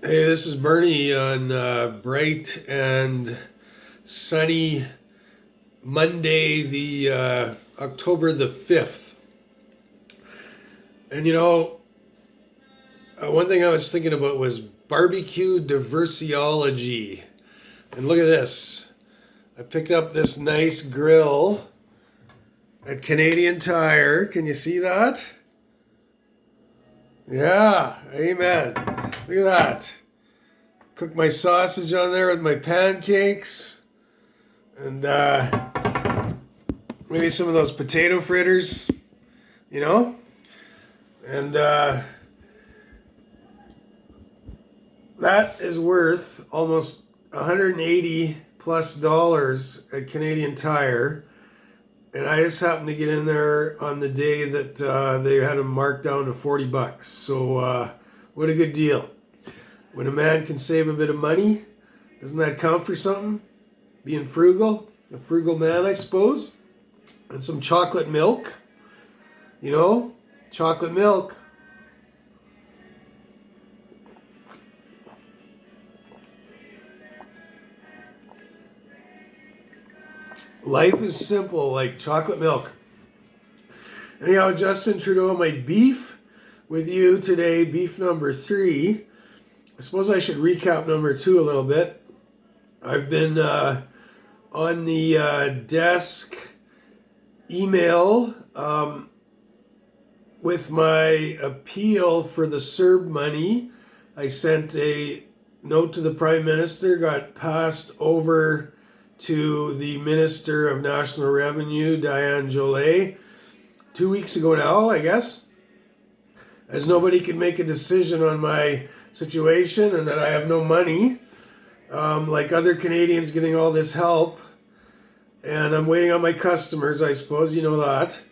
Hey, this is Bernie on bright and sunny Monday, the October the 5th. And one thing I was thinking about was barbecue diversiology. And look at this. I picked up this nice grill at Canadian Tire. Can you see that? Yeah, amen. Look at that. Cook my sausage on there with my pancakes. And maybe some of those potato fritters, And that is worth almost $180 plus at Canadian Tire. And I just happened to get in there on the day that they had them marked down to $40. So what a good deal. When a man can save a bit of money, doesn't that count for something? Being frugal, a frugal man, I suppose. And some chocolate milk. Chocolate milk. Life is simple, like chocolate milk. Anyhow, Justin Trudeau, my beef with you today, beef number 3. I suppose I should recap number 2 a little bit. I've been on the desk email with my appeal for the CERB money. I sent a note to the Prime Minister, got passed over to the Minister of National Revenue, Diane Jolet, 2 weeks ago now, I guess, as nobody could make a decision on my situation and that I have no money, like other Canadians getting all this help. And I'm waiting on my customers, I suppose, you know that.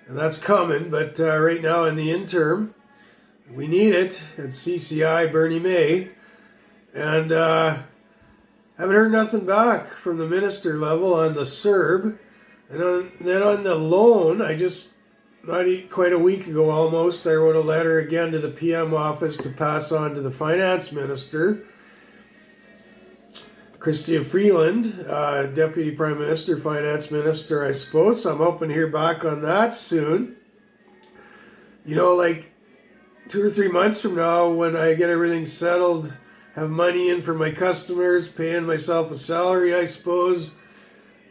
And that's coming, but right now in the interim, we need it at CCI Bernie May. And haven't heard nothing back from the minister level on the CERB. And then on the loan, not quite a week ago almost, I wrote a letter again to the PM office to pass on to the finance minister, Chrystia Freeland, Deputy Prime Minister, Finance Minister, I suppose. So I'm hoping to hear back on that soon. Like 2 or 3 months from now, when I get everything settled, have money in for my customers, paying myself a salary, I suppose,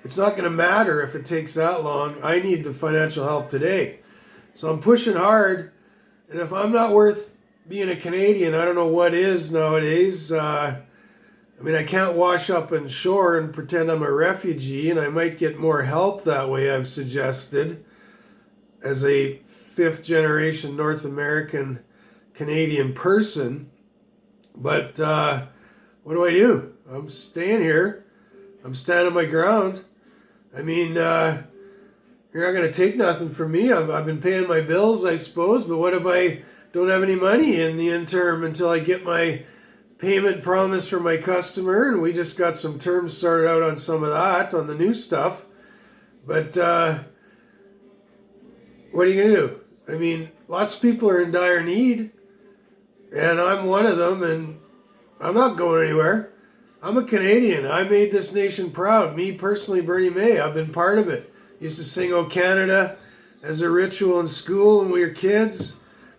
it's not going to matter if it takes that long. I need the financial help today. So I'm pushing hard. And if I'm not worth being a Canadian, I don't know what is nowadays. I can't wash up on shore and pretend I'm a refugee, and I might get more help that way, I've suggested, as a 5th generation North American Canadian person. But what do? I'm staying here. I'm standing my ground. You're not going to take nothing from me. I've been paying my bills, I suppose, but what if I don't have any money in the interim until I get my payment promise from my customer? And we just got some terms sorted out on some of that, on the new stuff. But what are you going to do? Lots of people are in dire need, and I'm one of them, and I'm not going anywhere. I'm a Canadian. I made this nation proud. Me personally, Bernie May. I've been part of it. Used to sing "O Canada" as a ritual in school when we were kids.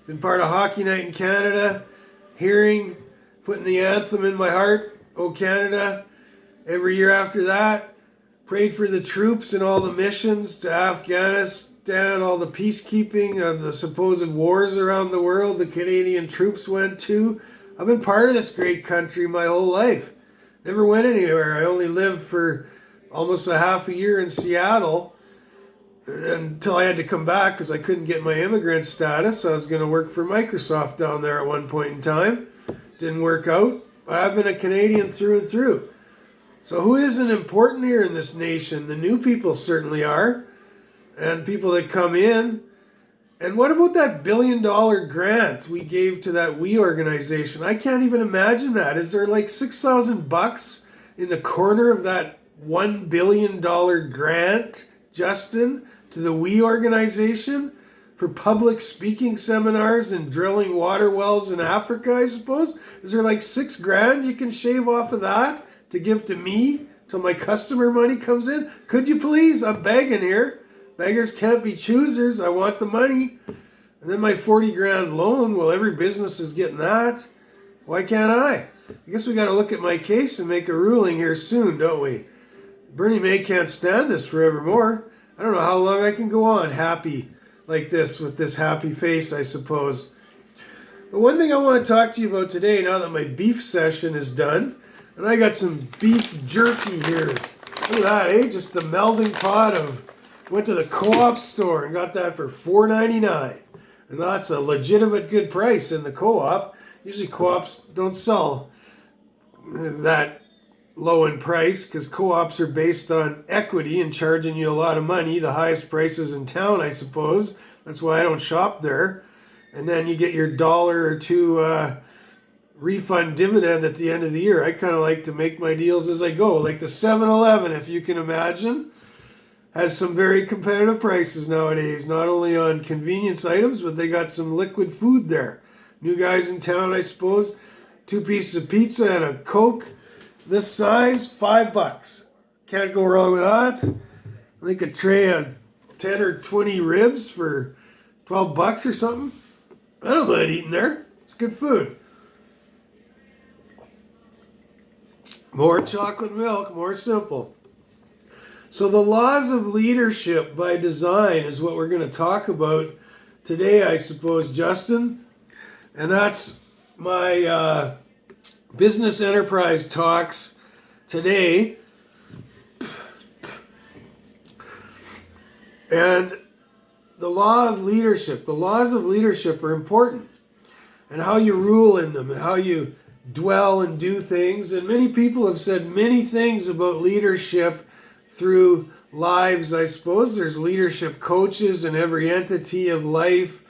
Been part of Hockey Night in Canada. Putting the anthem in my heart, "O Canada." Every year after that. Prayed for the troops and all the missions to Afghanistan, all the peacekeeping of the supposed wars around the world the Canadian troops went to. I've been part of this great country my whole life. Never went anywhere. I only lived for almost a half a year in Seattle until I had to come back because I couldn't get my immigrant status. I was going to work for Microsoft down there at one point in time. Didn't work out. But I've been a Canadian through and through. So who isn't important here in this nation? The new people certainly are. And people that come in. And what about that $1 billion grant we gave to that WE organization? I can't even imagine that. Is there like $6,000 in the corner of that $1 billion grant, Justin, to the WE organization for public speaking seminars and drilling water wells in Africa, I suppose? Is there like $6,000 you can shave off of that to give to me till my customer money comes in? Could you please? I'm begging here. Beggars can't be choosers. I want the money. And then my $40,000 loan, well, every business is getting that. Why can't I? I guess we got to look at my case and make a ruling here soon, don't we? Bernie May can't stand this forevermore. I don't know how long I can go on happy like this with this happy face, I suppose. But one thing I want to talk to you about today, now that my beef session is done, and I got some beef jerky here. Look at that, eh? Just the melding pot of, went to the co-op store and got that for $4.99. And that's a legitimate good price in the co-op. Usually co-ops don't sell that low in price because co-ops are based on equity and charging you a lot of money, the highest prices in town, I suppose. That's why I don't shop there. And then you get your dollar or two refund dividend at the end of the year. I kind of like to make my deals as I go. Like the 7-Eleven, if you can imagine, has some very competitive prices nowadays, not only on convenience items, but they got some liquid food there. New guys in town, I suppose. 2 pieces of pizza and a Coke. This size, $5. Can't go wrong with that. I think a tray of 10 or 20 ribs for $12 or something. I don't mind eating there. It's good food. More chocolate milk, more simple. So the laws of leadership by design is what we're going to talk about today, I suppose, Justin. And that's my business enterprise talks today. And the law of leadership, the laws of leadership are important. And how you rule in them and how you dwell and do things. And many people have said many things about leadership through lives, I suppose. There's leadership coaches in every entity of life.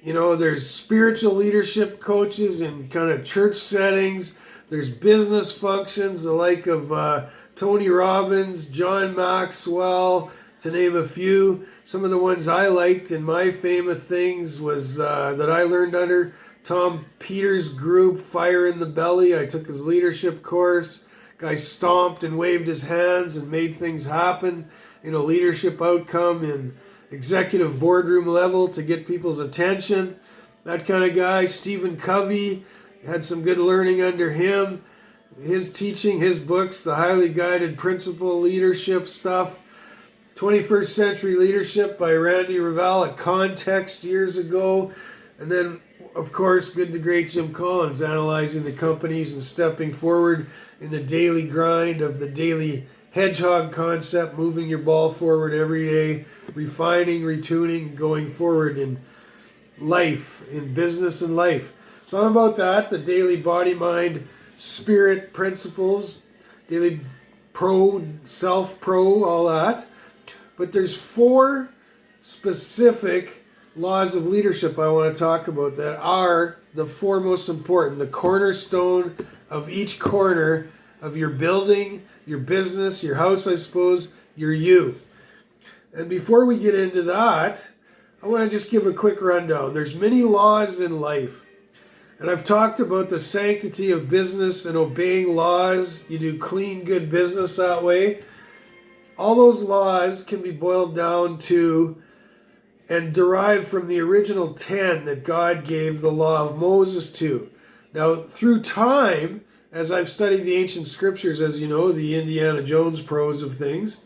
You know, there's spiritual leadership coaches in kind of church settings. There's business functions, the like of Tony Robbins, John Maxwell, to name a few. Some of the ones I liked in my famous things was that I learned under Tom Peters' group, Fire in the Belly. I took his leadership course. Guy stomped and waved his hands and made things happen in a leadership outcome in executive boardroom level to get people's attention. That kind of guy. Stephen Covey, had some good learning under him. His teaching, his books, the highly guided principle leadership stuff. 21st Century Leadership by Randy Raval at Context years ago. And then, of course, good to great Jim Collins analyzing the companies and stepping forward in the daily grind of the daily hedgehog concept, moving your ball forward every day, refining, retuning, going forward in life, in business and life. So I'm about that, the daily body, mind, spirit principles, daily pro, self-pro, all that. But there's 4 specific laws of leadership I want to talk about that are the 4 most important, the cornerstone of each corner of your building, your business, your house, I suppose, your you. And before we get into that, I want to just give a quick rundown. There's many laws in life. And I've talked about the sanctity of business and obeying laws. You do clean, good business that way. All those laws can be boiled down to and derived from the original 10 that God gave the law of Moses to. Now, through time, as I've studied the ancient scriptures, as you know, the Indiana Jones prose of things,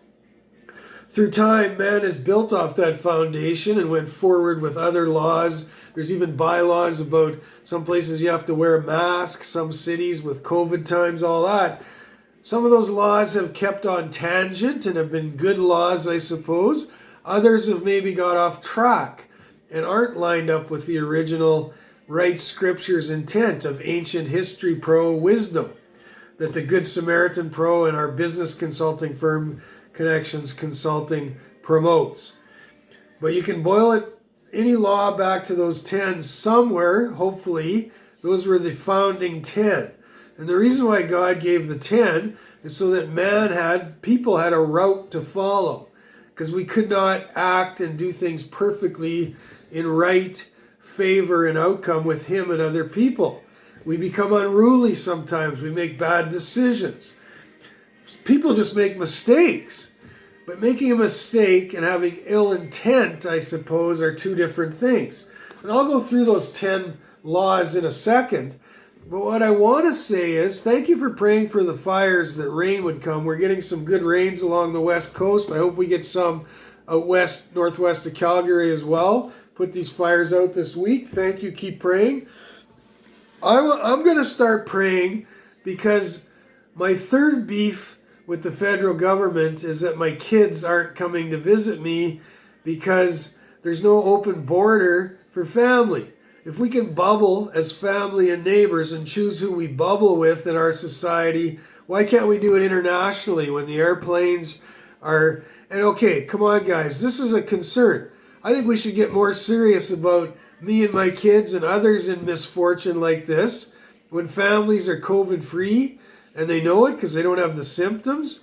through time, man has built off that foundation and went forward with other laws. There's even bylaws about some places you have to wear a mask, some cities with COVID times, all that. Some of those laws have kept on tangent and have been good laws, I suppose. Others have maybe got off track and aren't lined up with the original right scripture's intent of ancient history pro wisdom that the Good Samaritan pro and our business consulting firm Connections Consulting promotes. But you can boil it, any law, back to those 10 somewhere. Hopefully those were the founding 10. And the reason why God gave the 10 is so that people had a route to follow. Because we could not act and do things perfectly in right favor and outcome with him and other people. We become unruly sometimes. We make bad decisions. People just make mistakes. But making a mistake and having ill intent, I suppose, are two different things. And I'll go through those 10 laws in a second. But what I want to say is, thank you for praying for the fires, that rain would come. We're getting some good rains along the west coast. I hope we get some out west, northwest of Calgary as well. Put these fires out this week. Thank you. Keep praying. I'm going to start praying because my third beef with the federal government is that my kids aren't coming to visit me because there's no open border for family. If we can bubble as family and neighbors and choose who we bubble with in our society, why can't we do it internationally when the airplanes are... And okay, come on guys, this is a concern. I think we should get more serious about me and my kids and others in misfortune like this. When families are COVID-free and they know it because they don't have the symptoms,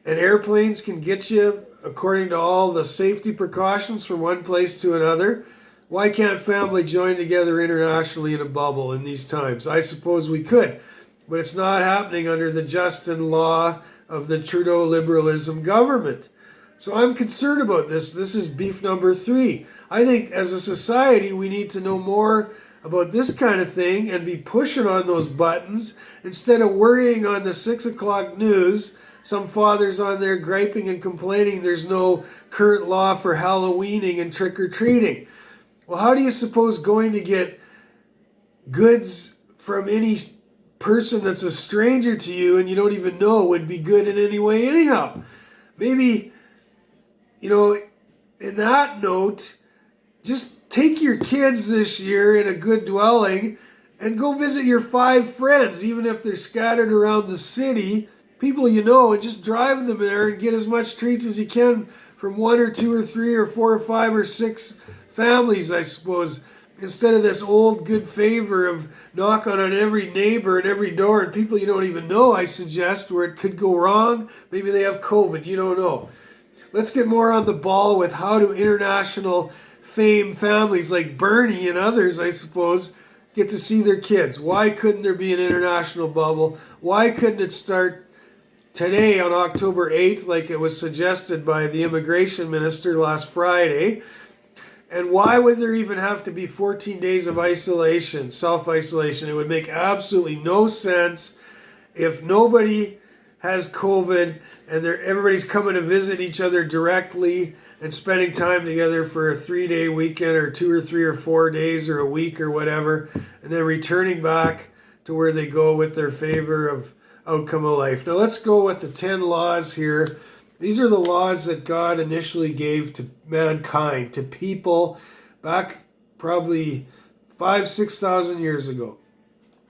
and airplanes can get you, according to all the safety precautions, from one place to another, why can't family join together internationally in a bubble in these times? I suppose we could, but it's not happening under the Justin law of the Trudeau liberalism government. So I'm concerned about this. This is beef number 3. I think as a society we need to know more about this kind of thing and be pushing on those buttons instead of worrying on the 6 o'clock news. Some fathers on there griping and complaining there's no current law for Halloweening and trick-or-treating. Well, how do you suppose going to get goods from any person that's a stranger to you and you don't even know would be good in any way anyhow? Maybe, in that note, just take your kids this year in a good dwelling and go visit your 5 friends, even if they're scattered around the city, people you know, and just drive them there and get as much treats as you can from 1 or 2 or 3 or 4 or 5 or 6 families, I suppose, instead of this old good favor of knocking on every neighbor and every door and people you don't even know, I suggest, where it could go wrong. Maybe they have COVID, you don't know. Let's get more on the ball with how do international fame families like Bernie and others, I suppose, get to see their kids. Why couldn't there be an international bubble? Why couldn't it start today on October 8th like it was suggested by the immigration minister last Friday? And why would there even have to be 14 days of isolation, self-isolation? It would make absolutely no sense if nobody has COVID and everybody's coming to visit each other directly and spending time together for a 3-day weekend or 2 or 3 or 4 days or a week or whatever, and then returning back to where they go with their favor of outcome of life. Now let's go with the 10 laws here. These are the laws that God initially gave to mankind, to people back probably 5,000-6,000 years ago.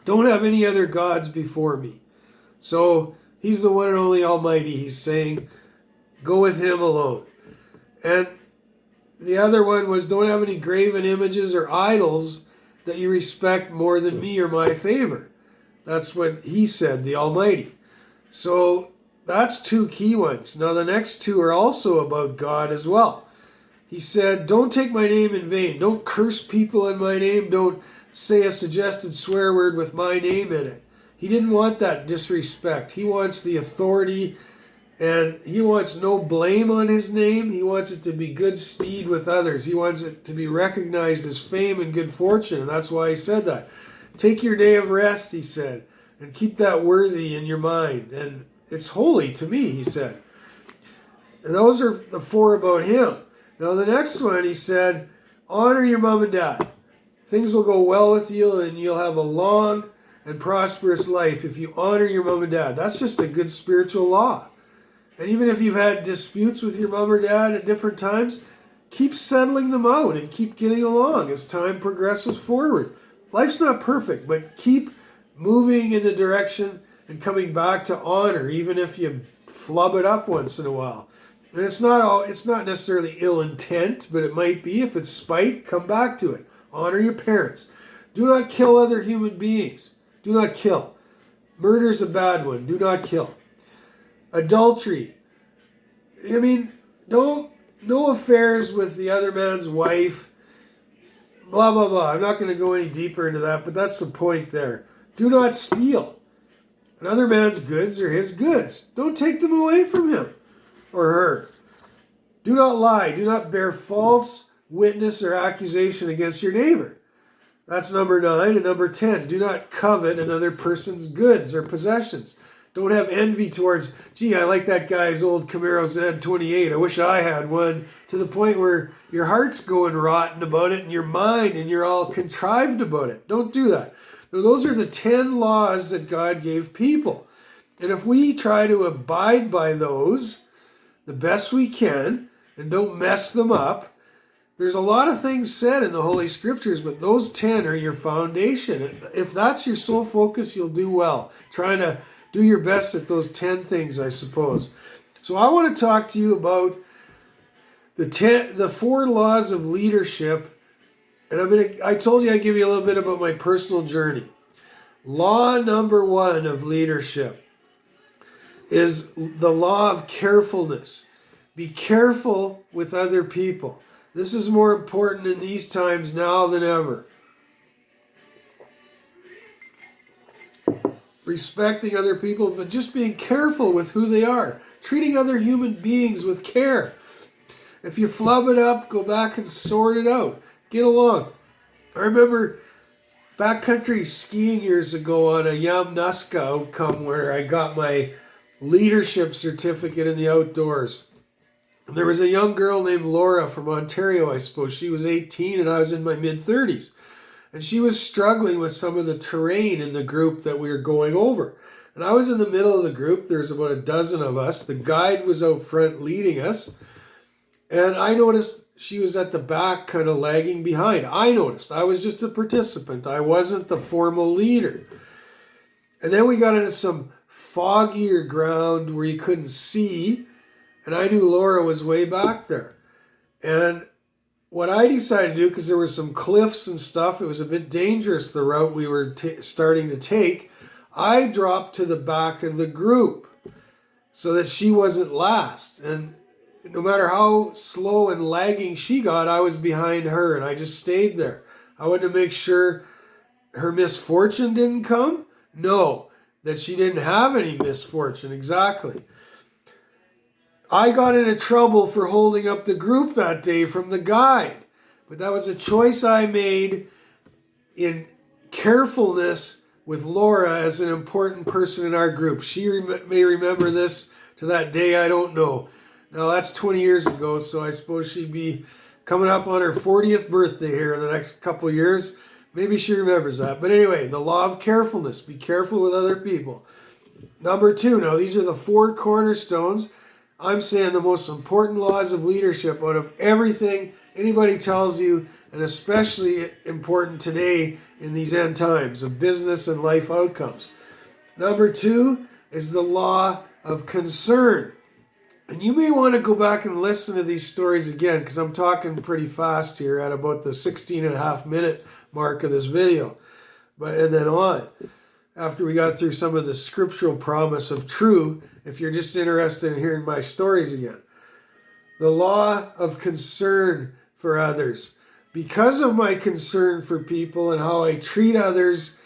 Don't have any other gods before me. So he's the one and only Almighty. He's saying, go with him alone. And the other one was, don't have any graven images or idols that you respect more than me or my favor. That's what he said, the Almighty. So that's 2 key ones. Now the next 2 are also about God as well. He said, don't take my name in vain. Don't curse people in my name. Don't say a suggested swear word with my name in it. He didn't want that disrespect. He wants the authority, and he wants no blame on his name. He wants it to be good stead with others. He wants it to be recognized as fame and good fortune, and that's why he said that. Take your day of rest, he said, and keep that worthy in your mind. And it's holy to me, he said. And those are the 4 about him. Now the next one, he said, honor your mom and dad. Things will go well with you and you'll have a long and prosperous life if you honor your mom and dad. That's just a good spiritual law. And even if you've had disputes with your mom or dad at different times, keep settling them out and keep getting along as time progresses forward. Life's not perfect, but keep moving in the direction and coming back to honor, even if you flub it up once in a while. And it's not necessarily ill intent, but it might be. If it's spite, come back to it. Honor your parents. Do not kill other human beings. Do not kill. Murder's a bad one. Do not kill. Adultery. No affairs with the other man's wife. blah, blah, blah. I'm not going to go any deeper into that, but that's the point there. Do not steal. Another man's goods are his goods. Don't take them away from him or her. Do not lie. Do not bear false witness or accusation against your neighbor. That's number 9. And number 10, do not covet another person's goods or possessions. Don't have envy towards, gee, I like that guy's old Camaro Z28. I wish I had one, to the point where your heart's going rotten about it and your mind and you're all contrived about it. Don't do that. Now, those are the 10 laws that God gave people. And if we try to abide by those the best we can and don't mess them up, there's a lot of things said in the Holy Scriptures, but those 10 are your foundation. If that's your sole focus, you'll do well. Trying to do your best at those 10 things, I suppose. So I want to talk to you about the 4 laws of leadership. And I told you I'd give you a little bit about my personal journey. Law number 1 of leadership is the law of carefulness. Be careful with other people. This is more important in these times now than ever. Respecting other people, but just being careful with who they are. Treating other human beings with care. If you flub it up, go back and sort it out. Get along. I remember backcountry skiing years ago on a Yamnuska outcome where I got my leadership certificate in the outdoors. And there was a young girl named Laura from Ontario, I suppose. She was 18 and I was in my mid-30s. And she was struggling with some of the terrain in the group that we were going over. And I was in the middle of the group. There's about a dozen of us. The guide was out front leading us. And I noticed she was at the back kind of lagging behind. I noticed. I was just a participant. I wasn't the formal leader. And then we got into some foggier ground where you couldn't see. And I knew Laura was way back there. And what I decided to do, because there were some cliffs and stuff, it was a bit dangerous, the route we were starting to take, I dropped to the back of the group so that she wasn't last. And no matter how slow and lagging she got, I was behind her, and I just stayed there. I wanted to make sure her misfortune didn't come. No, that she didn't have any misfortune, exactly. I got into trouble for holding up the group that day from the guide. But that was a choice I made in carefulness with Laura as an important person in our group. She may remember this to that day, I don't know. Now that's 20 years ago, so I suppose she'd be coming up on her 40th birthday here in the next couple of years. Maybe she remembers that. But anyway, the law of carefulness. Be careful with other people. Number 2, now these are the 4 cornerstones. I'm saying the most important laws of leadership out of everything anybody tells you, and especially important today in these end times of business and life outcomes. Number 2 is the law of concern. And you may want to go back and listen to these stories again, because I'm talking pretty fast here at about the 16.5-minute mark of this video. And then on, after we got through some of the scriptural promise of true, if you're just interested in hearing my stories again. The law of concern for others. Because of my concern for people and how I treat others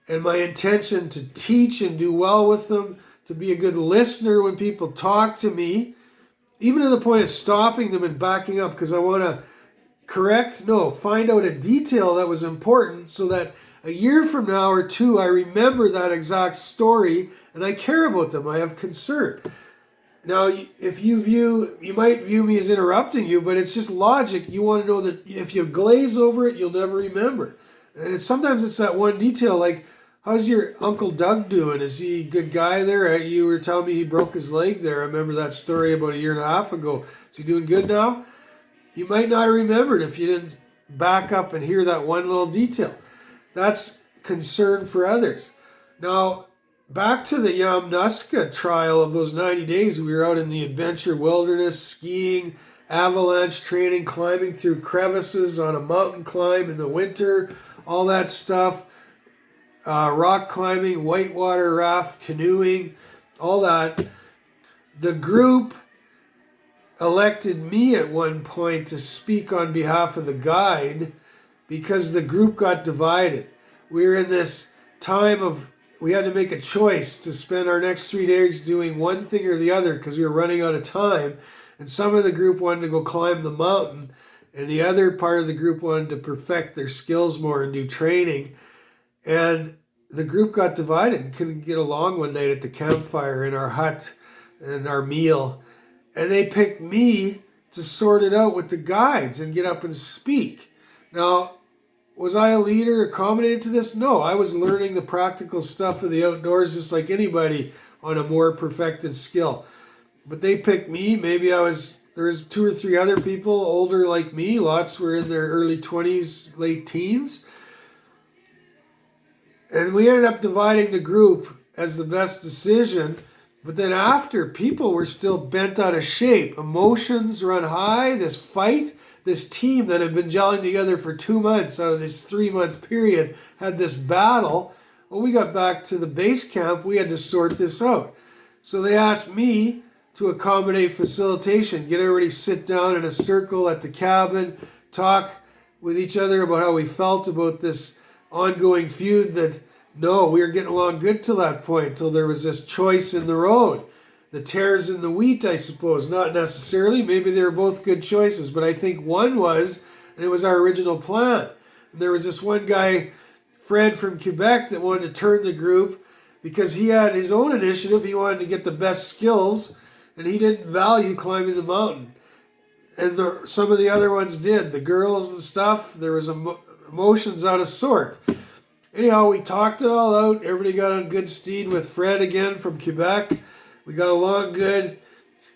and my intention to teach and do well with them, to be a good listener when people talk to me, even to the point of stopping them and backing up because I want to find out a detail that was important so that a year from now or 2, I remember that exact story and I care about them. I have concern. Now, if you might view me as interrupting you, but it's just logic. You want to know that if you glaze over it, you'll never remember. And sometimes it's that one detail, like, how's your Uncle Doug doing? Is he a good guy there? You were telling me he broke his leg there. I remember that story about a year and a half ago. Is he doing good now? You might not have remembered if you didn't back up and hear that one little detail. That's concern for others. Now, back to the Yamnuska trial of those 90 days, we were out in the adventure wilderness, skiing, avalanche training, climbing through crevices on a mountain climb in the winter, all that stuff, rock climbing, whitewater raft, canoeing, all that. The group elected me at one point to speak on behalf of the guide because the group got divided. We were in this time of, we had to make a choice to spend our next 3 days doing one thing or the other because we were running out of time. And some of the group wanted to go climb the mountain, and the other part of the group wanted to perfect their skills more and do training. And the group got divided and couldn't get along one night at the campfire in our hut and our meal. And they picked me to sort it out with the guides and get up and speak. Now, was I a leader accommodated to this? No, I was learning the practical stuff of the outdoors just like anybody on a more perfected skill. But they picked me. Maybe there was 2 or 3 other people older like me. Lots were in their early 20s, late teens. And we ended up dividing the group as the best decision. But then after, people were still bent out of shape. Emotions run high. This fight, this team that had been gelling together for 2 months out of this 3-month period had this battle. Well, we got back to the base camp. We had to sort this out. So they asked me to accommodate facilitation, get everybody sit down in a circle at the cabin, talk with each other about how we felt about this ongoing feud that, no, we were getting along good till that point, till there was this choice in the road. The tares and the wheat, I suppose, not necessarily. Maybe they were both good choices, but I think one was, and it was our original plan. And there was this one guy, Fred from Quebec, that wanted to turn the group because he had his own initiative. He wanted to get the best skills, and he didn't value climbing the mountain. And some of the other ones did. The girls and stuff, there was emotions out of sort. Anyhow, we talked it all out. Everybody got on good stead with Fred again from Quebec. We got along good.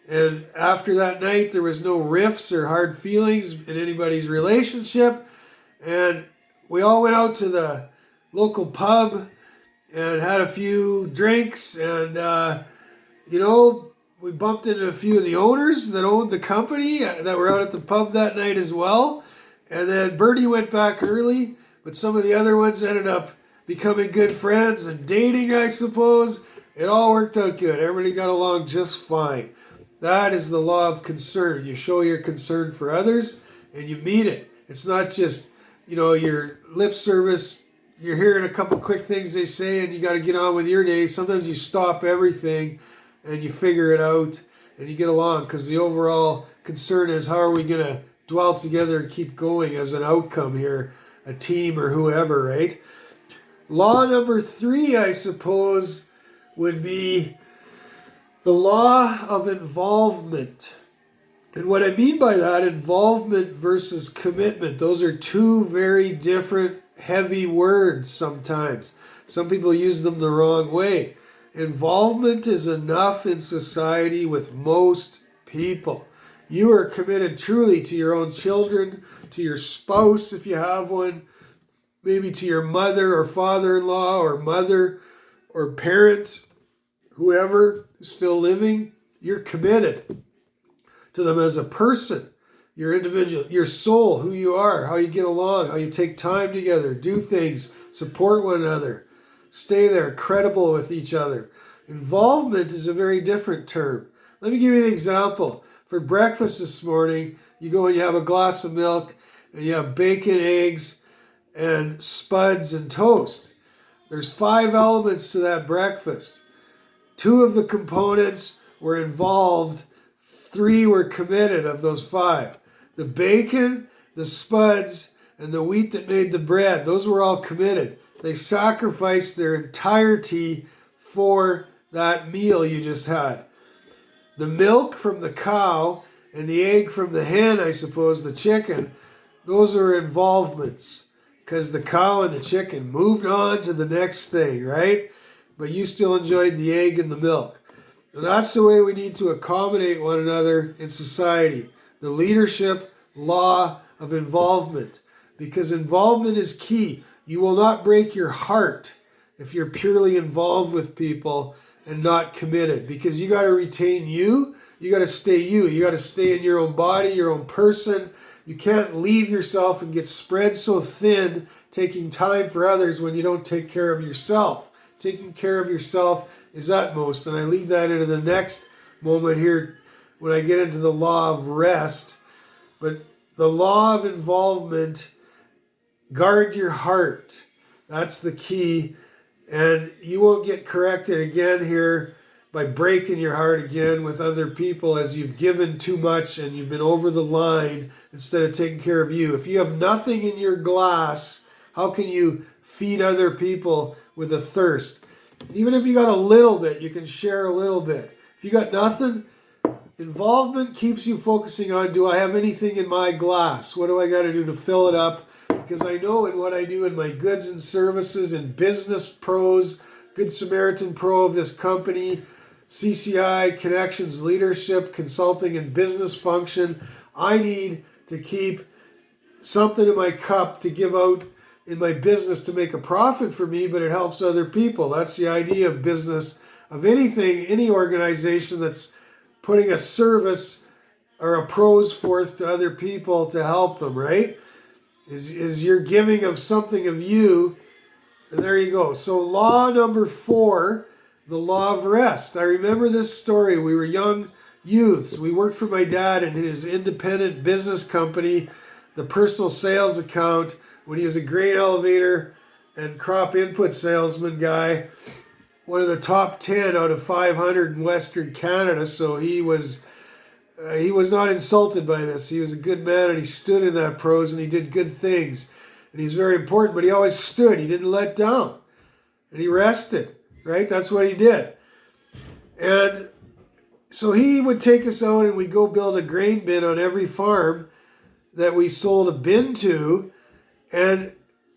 And after that night, there was no rifts or hard feelings in anybody's relationship. And we all went out to the local pub and had a few drinks. And, we bumped into a few of the owners that owned the company that were out at the pub that night as well. And then Bertie went back early, but some of the other ones ended up becoming good friends and dating, I suppose. It all worked out good. Everybody got along just fine. That is the law of concern. You show your concern for others and you mean it. It's not just, your lip service. You're hearing a couple quick things they say and you got to get on with your day. Sometimes you stop everything and you figure it out and you get along because the overall concern is how are we going to dwell together and keep going as an outcome here, a team or whoever, right? Law number 3, I suppose, would be the law of involvement. And what I mean by that, involvement versus commitment, those are 2 very different heavy words sometimes. Some people use them the wrong way. Involvement is enough in society with most people. You are committed truly to your own children, to your spouse if you have one, maybe to your mother or father-in-law or mother or parent, whoever is still living. You're committed to them as a person, your individual, your soul, who you are, how you get along, how you take time together, do things, support one another. Stay there, credible with each other. Involvement is a very different term. Let me give you an example. For breakfast this morning, you go and you have a glass of milk, and you have bacon, eggs, and spuds and toast. There's 5 elements to that breakfast. 2 of the components were involved. 3 were committed of those 5. The bacon, the spuds, and the wheat that made the bread, those were all committed. They sacrificed their entirety for that meal you just had. The milk from the cow and the egg from the hen, I suppose, the chicken, those are involvements because the cow and the chicken moved on to the next thing, right? But you still enjoyed the egg and the milk. And that's the way we need to accommodate one another in society. The leadership law of involvement, because involvement is key. You will not break your heart if you're purely involved with people and not committed, because you got to retain you. You got to stay you. You got to stay in your own body, your own person. You can't leave yourself and get spread so thin taking time for others when you don't take care of yourself. Taking care of yourself is utmost, and I lead that into the next moment here when I get into the law of rest. But the law of involvement Guard your heart. That's the key. And you won't get corrected again here by breaking your heart again with other people as you've given too much and you've been over the line instead of taking care of you. If you have nothing in your glass, how can you feed other people with a thirst? Even if you got a little bit, you can share a little bit. If you got nothing, involvement keeps you focusing on, do I have anything in my glass? What do I got to do to fill it up? Because I know in what I do in my goods and services and business pros, Good Samaritan Pro of this company, CCI, Connections, Leadership, Consulting, and Business Function, I need to keep something in my cup to give out in my business to make a profit for me, but it helps other people. That's the idea of business, of anything, any organization that's putting a service or a pros forth to other people to help them, right? Is you're giving of something of you, and there you go. So law number 4, the law of rest. I remember this story. We were young youths. We worked for my dad in his independent business company, the personal sales account, when he was a grain elevator and crop input salesman guy, one of the top 10 out of 500 in Western Canada. So he was not insulted by this. He was a good man and he stood in that pros and he did good things. And he's very important, but he always stood. He didn't let down. And he rested, right? That's what he did. And so he would take us out and we'd go build a grain bin on every farm that we sold a bin to, and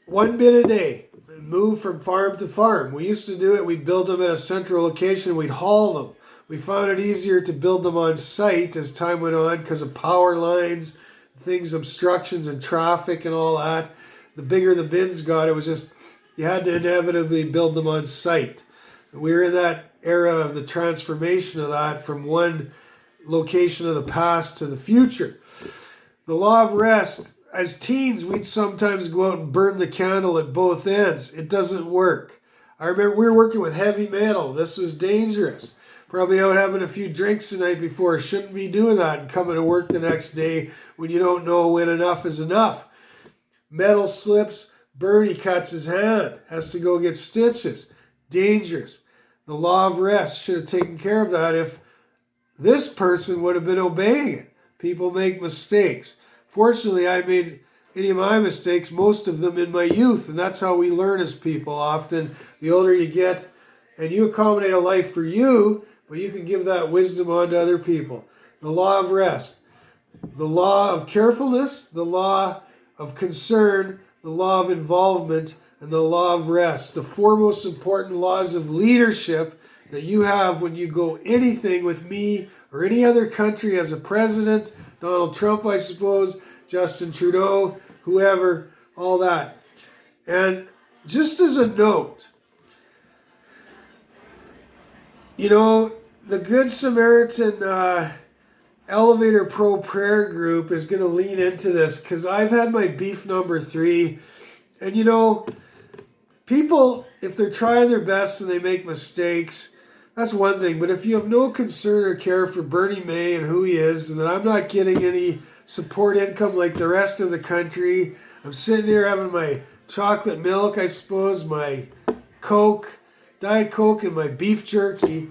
1 bin a day, and move from farm to farm. We used to do it. We'd build them at a central location. We'd haul them. We found it easier to build them on site as time went on because of power lines, things, obstructions and traffic and all that. The bigger the bins got, it was just, you had to inevitably build them on site. We were in that era of the transformation of that from one location of the past to the future. The law of rest. As teens, we'd sometimes go out and burn the candle at both ends. It doesn't work. I remember we were working with heavy metal. This was dangerous. Probably out having a few drinks the night before. Shouldn't be doing that and coming to work the next day when you don't know when enough is enough. Metal slips. Bernie cuts his hand. Has to go get stitches. Dangerous. The law of rest should have taken care of that if this person would have been obeying it. People make mistakes. Fortunately, I made any of my mistakes, most of them in my youth, and that's how we learn as people often. The older you get, and you accommodate a life for you, but you can give that wisdom on to other people. The law of rest, the law of carefulness, the law of concern, the law of involvement, and the law of rest. The 4 most important laws of leadership that you have when you go anything with me or any other country as a president, Donald Trump, I suppose, Justin Trudeau, whoever, all that. And just as a note, you know, the Good Samaritan Elevator Pro Prayer Group is going to lean into this because I've had my beef number 3. And, you know, people, if they're trying their best and they make mistakes, that's one thing. But if you have no concern or care for Bernie May and who he is, and that I'm not getting any support income like the rest of the country, I'm sitting here having my chocolate milk, I suppose, my Coke, Diet Coke, and my beef jerky.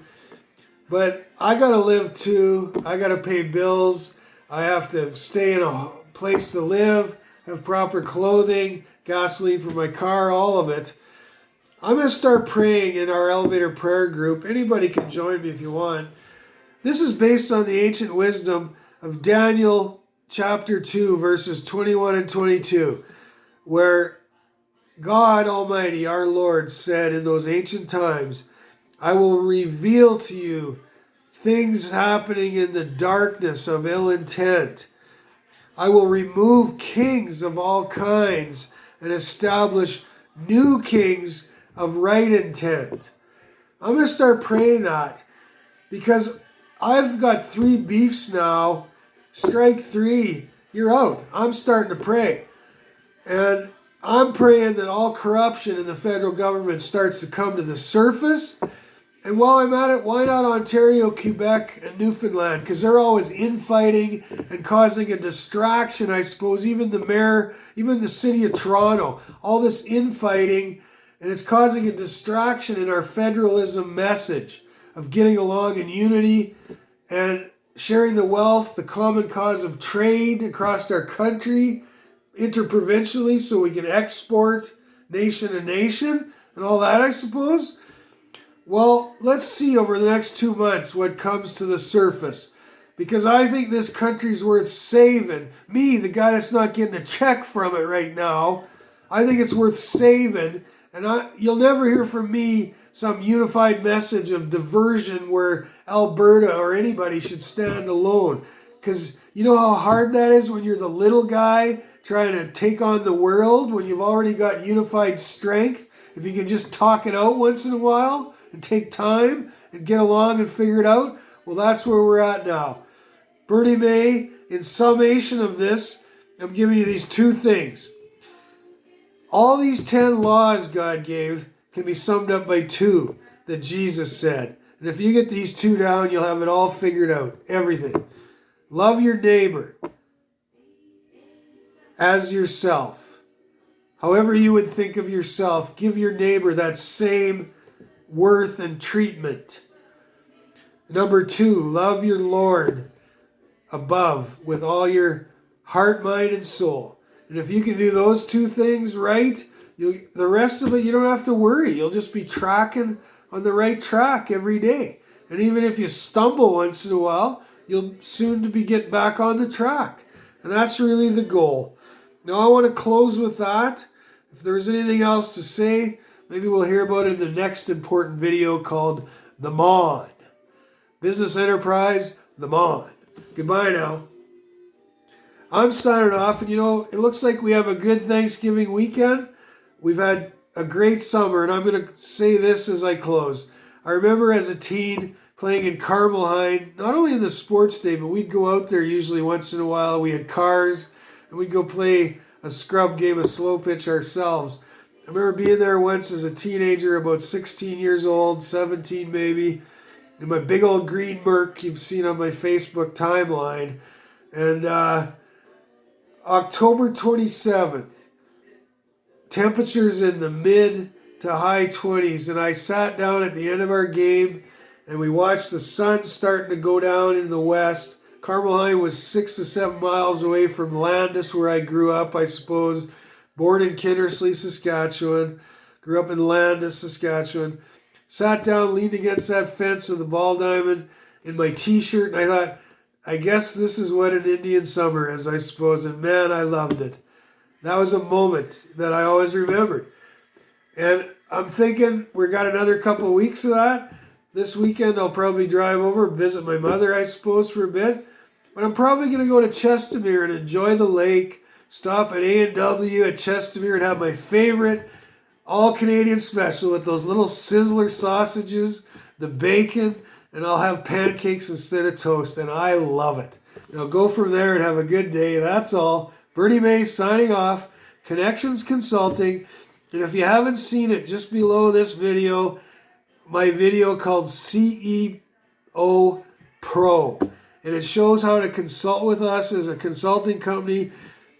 But I got to live too. I got to pay bills. I have to stay in a place to live, have proper clothing, gasoline for my car, all of it. I'm going to start praying in our elevator prayer group. Anybody can join me if you want. This is based on the ancient wisdom of Daniel chapter 2, verses 21 and 22, where God Almighty, our Lord, said in those ancient times, I will reveal to you things happening in the darkness of ill intent. I will remove kings of all kinds and establish new kings of right intent. I'm going to start praying that because I've got 3 beefs now. Strike 3, you're out. I'm starting to pray. And I'm praying that all corruption in the federal government starts to come to the surface And while I'm at it, why not Ontario, Quebec, and Newfoundland? Because they're always infighting and causing a distraction, I suppose. Even the mayor, even the city of Toronto, all this infighting, and it's causing a distraction in our federalism message of getting along in unity and sharing the wealth, the common cause of trade across our country, interprovincially, so we can export nation to nation and all that, I suppose. Well, let's see over the next 2 months what comes to the surface. Because I think this country's worth saving. Me, the guy that's not getting a check from it right now, I think it's worth saving. And you'll never hear from me some unified message of diversion where Alberta or anybody should stand alone. Because you know how hard that is when you're the little guy trying to take on the world, when you've already got unified strength. If you can just talk it out once in a while and take time and get along and figure it out, well, that's where we're at now. Bernie May, in summation of this, I'm giving you these 2 things. All these 10 laws God gave can be summed up by 2 that Jesus said. And if you get these 2 down, you'll have it all figured out. Everything. Love your neighbor as yourself. However you would think of yourself, give your neighbor that same worth and treatment. Number 2, love your Lord above with all your heart, mind, and soul. And if you can do those 2 things right, the rest of it, you don't have to worry. You'll just be tracking on the right track every day. And even if you stumble once in a while, you'll soon be getting back on the track. And that's really the goal. Now I want to close with that. If there's anything else to say, maybe we'll hear about it in the next important video called The Mon. Business Enterprise, The Mon. Goodbye now. I'm signing off, and it looks like we have a good Thanksgiving weekend. We've had a great summer, and I'm going to say this as I close. I remember as a teen playing in Carmelheim, not only in the sports day, but we'd go out there usually once in a while. We had cars, and we'd go play a scrub game of slow pitch ourselves. I remember being there once as a teenager, about 16 years old, 17 maybe, in my big old green Merc you've seen on my Facebook timeline. And October 27th, temperatures in the mid to high 20s, and I sat down at the end of our game and we watched the sun starting to go down in the west. Carmelheim was 6 to 7 miles away from Landis, where I grew up, I suppose. Born in Kindersley, Saskatchewan. Grew up in Landis, Saskatchewan. Sat down, leaned against that fence of the ball diamond in my t-shirt, and I thought, I guess this is what an Indian summer is, I suppose. And man, I loved it. That was a moment that I always remembered. And I'm thinking we got another couple of weeks of that. This weekend I'll probably drive over, visit my mother, I suppose, for a bit. But I'm probably going to go to Chestermere and enjoy the lake, stop at A&W at Chestermere and have my favorite all-Canadian special with those little sizzler sausages, the bacon, and I'll have pancakes instead of toast, and I love it. Now go from there and have a good day. That's all. Bernie May signing off, Connections Consulting. And if you haven't seen it, just below this video, my video called CEO Pro. And it shows how to consult with us as a consulting company.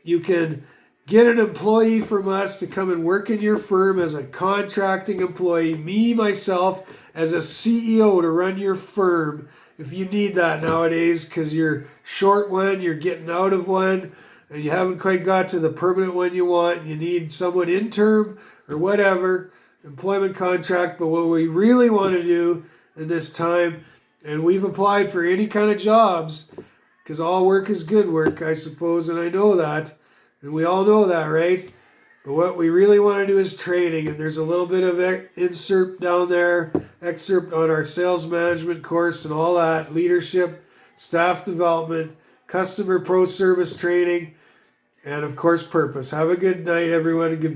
You can get an employee from us to come and work in your firm as a contracting employee. Me, myself, as a CEO to run your firm if you need that nowadays because you're short one, you're getting out of one, and you haven't quite got to the permanent one you want, and you need someone interim or whatever, employment contract. But what we really want to do in this time, and we've applied for any kind of jobs, because all work is good work, I suppose, and I know that, and we all know that, right? But what we really want to do is training, and there's a little bit of excerpt down there, excerpt on our sales management course and all that, leadership, staff development, customer pro service training, and of course purpose. Have a good night, everyone, and good